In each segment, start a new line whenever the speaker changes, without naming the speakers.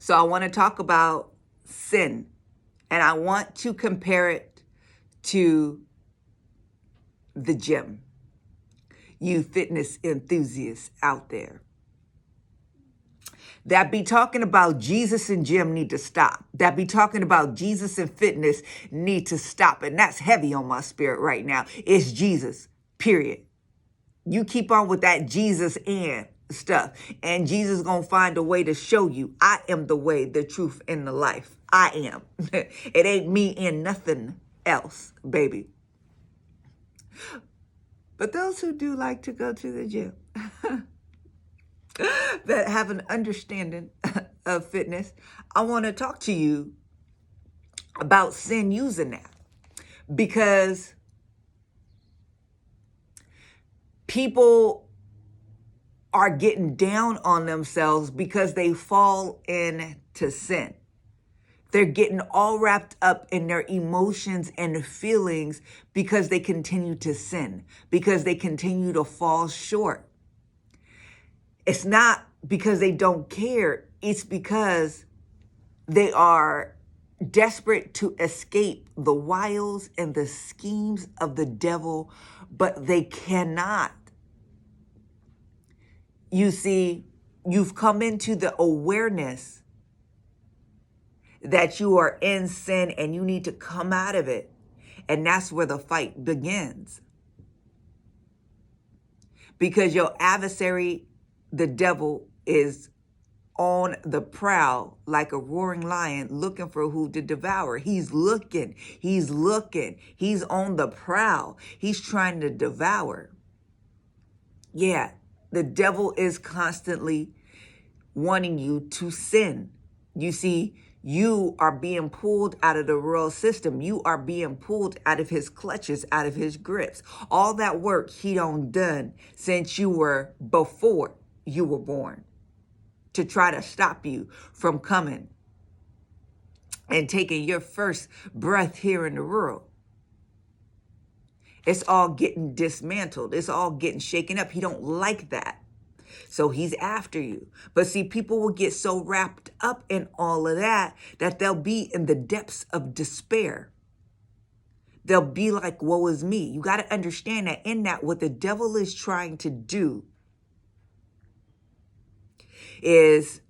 So I want to talk about sin, and I want to compare it to the gym. You fitness enthusiasts out there that be talking about Jesus and gym need to stop. That be talking about Jesus and fitness need to stop. And that's heavy on my spirit right now. It's Jesus, period. You keep on with that Jesus and stuff, and Jesus gonna find a way to show you, I am the way, the truth, and the life. I am. It ain't me and nothing else, baby. But those who do like to go to the gym, that have an understanding of fitness, I want to talk to you about sin using that, because people are getting down on themselves because they fall into sin. They're getting all wrapped up in their emotions and feelings because they continue to sin, because they continue to fall short. It's not because they don't care. It's because they are desperate to escape the wiles and the schemes of the devil, but they cannot. You see, you've come into the awareness that you are in sin and you need to come out of it. And that's where the fight begins. Because your adversary, the devil, is on the prowl like a roaring lion looking for who to devour. He's looking. He's on the prowl. He's trying to devour. Yeah, the devil is constantly wanting you to sin. You see, you are being pulled out of the world system. You are being pulled out of his clutches, out of his grips. All that work he done since you were before you were born, to try to stop you from coming and taking your first breath here in the world. It's all getting dismantled. It's all getting shaken up. He don't like that. So he's after you. But see, people will get so wrapped up in all of that they'll be in the depths of despair. They'll be like, woe is me. You got to understand that in that, what the devil is trying to do is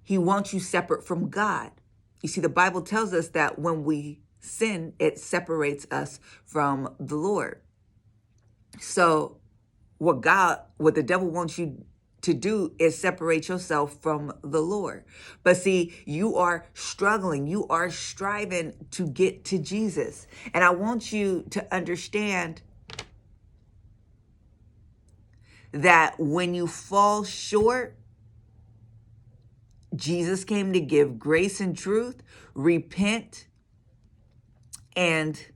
he wants you separate from God. You see, the Bible tells us that when we sin, it separates us from the Lord. So what the devil wants you to do is separate yourself from the Lord. But see, you are struggling. You are striving to get to Jesus. And I want you to understand that when you fall short, Jesus came to give grace and truth. Repent and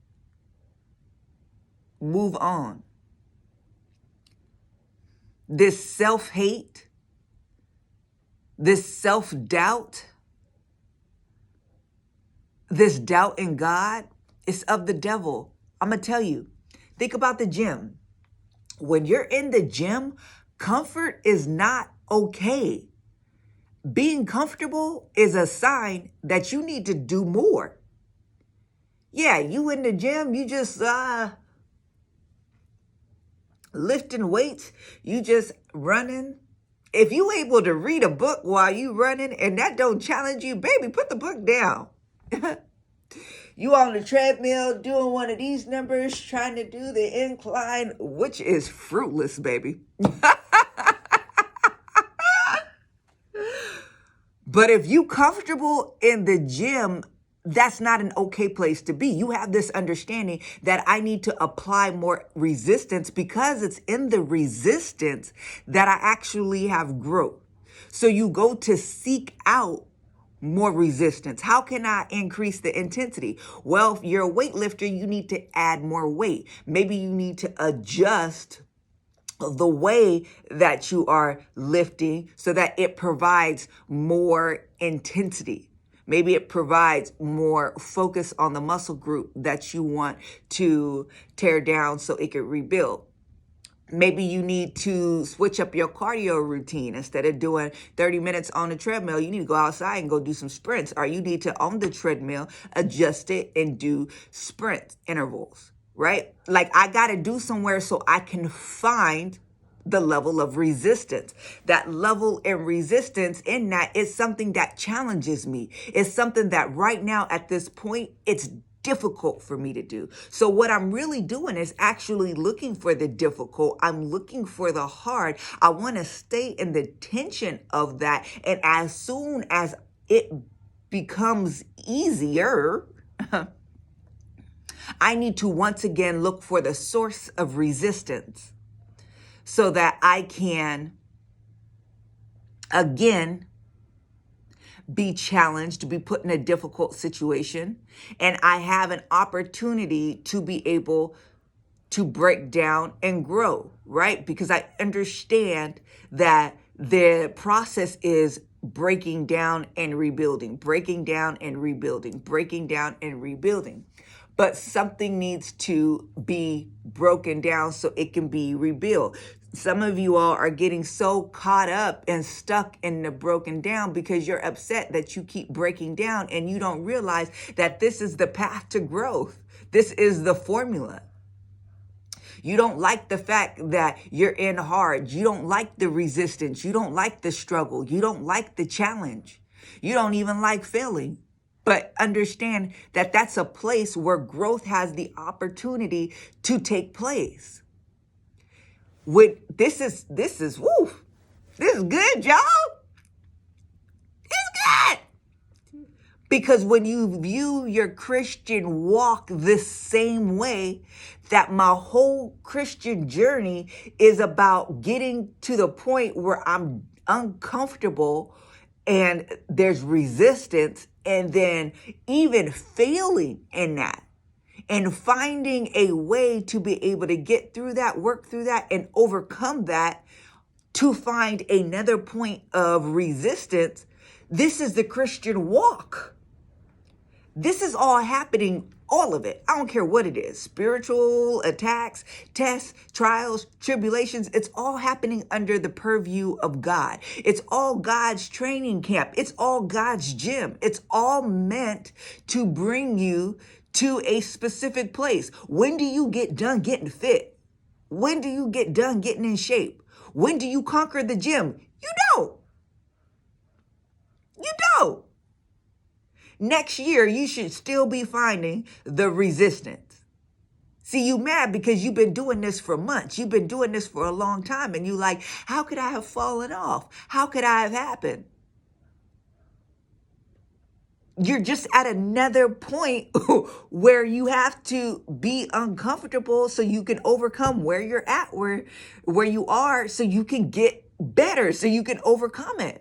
move on. This self-hate, this self-doubt, this doubt in God is of the devil. I'm going to tell you, think about the gym. When you're in the gym, comfort is not okay. Being comfortable is a sign that you need to do more. Yeah, you in the gym, you just lifting weights, you just running. If you able to read a book while you running and that don't challenge you, baby, put the book down. You on the treadmill doing one of these numbers, trying to do the incline, which is fruitless, baby. But if you comfortable in the gym, that's not an okay place to be. You have this understanding that I need to apply more resistance, because it's in the resistance that I actually have growth. So you go to seek out more resistance. How can I increase the intensity? Well, if you're a weightlifter, you need to add more weight. Maybe you need to adjust the way that you are lifting so that it provides more intensity. Maybe it provides more focus on the muscle group that you want to tear down so it can rebuild. Maybe you need to switch up your cardio routine. Instead of doing 30 minutes on the treadmill, you need to go outside and go do some sprints. Or you need to, on the treadmill, adjust it and do sprint intervals, right? Like, I got to do somewhere so I can find the level of resistance. That level and resistance in that is something that challenges me. It's something that right now at this point, it's difficult for me to do. So what I'm really doing is actually looking for the difficult. I'm looking for the hard. I want to stay in the tension of that. And as soon as it becomes easier, I need to once again look for the source of resistance so that I can again be challenged, be put in a difficult situation, and I have an opportunity to be able to break down and grow, right? Because I understand that the process is breaking down and rebuilding, breaking down and rebuilding, breaking down and rebuilding. But something needs to be broken down so it can be rebuilt. Some of you all are getting so caught up and stuck in the broken down because you're upset that you keep breaking down and you don't realize that this is the path to growth. This is the formula. You don't like the fact that you're in hard. You don't like the resistance. You don't like the struggle. You don't like the challenge. You don't even like failing. But understand that that's a place where growth has the opportunity to take place. This is woo. This is good, y'all. It's good. Because when you view your Christian walk the same way, that my whole Christian journey is about getting to the point where I'm uncomfortable and there's resistance, and then even failing in that and finding a way to be able to get through that, work through that, and overcome that to find another point of resistance. This is the Christian walk. This is all happening, all of it. I don't care what it is. Spiritual attacks, tests, trials, tribulations. It's all happening under the purview of God. It's all God's training camp. It's all God's gym. It's all meant to bring you to a specific place. When do you get done getting fit? When do you get done getting in shape? When do you conquer the gym? You don't. You don't. Next year, you should still be finding the resistance. See, you mad because you've been doing this for months. You've been doing this for a long time. And you like, how could I have fallen off? How could I have happened? You're just at another point where you have to be uncomfortable so you can overcome where you're at, where you are, so you can get better, so you can overcome it.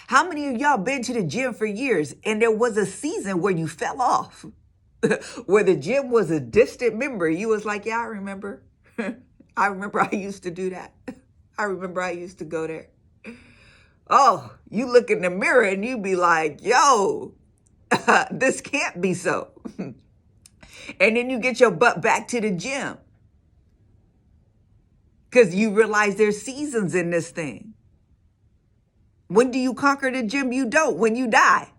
How many of y'all been to the gym for years and there was a season where you fell off, where the gym was a distant memory? You was like, yeah, I remember. I remember I used to do that. I remember I used to go there. Oh, you look in the mirror and you be like, yo, this can't be so. And then you get your butt back to the gym because you realize there's seasons in this thing. When do you conquer the gym? You don't. When you die.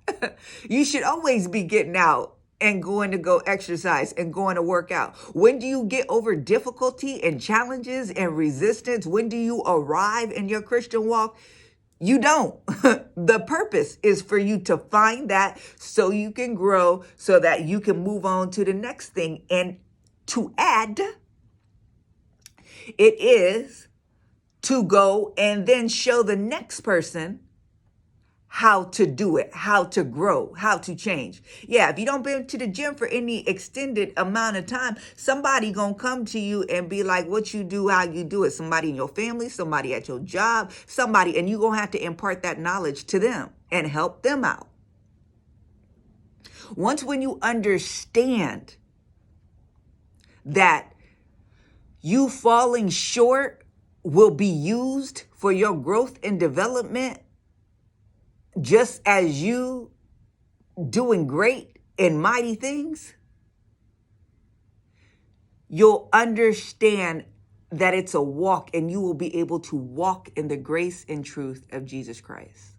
You should always be getting out and going to go exercise and going to work out. When do you get over difficulty and challenges and resistance? When do you arrive in your Christian walk? You don't. The purpose is for you to find that so you can grow, so that you can move on to the next thing. And to add, it is to go and then show the next person how to do it, how to grow, how to change. Yeah, if you don't been to the gym for any extended amount of time, somebody gonna come to you and be like, what you do, how you do it. Somebody in your family, somebody at your job, somebody, and you gonna have to impart that knowledge to them and help them out. Once when you understand that you falling short will be used for your growth and development, just as you doing great and mighty things, you'll understand that it's a walk, and you will be able to walk in the grace and truth of Jesus Christ.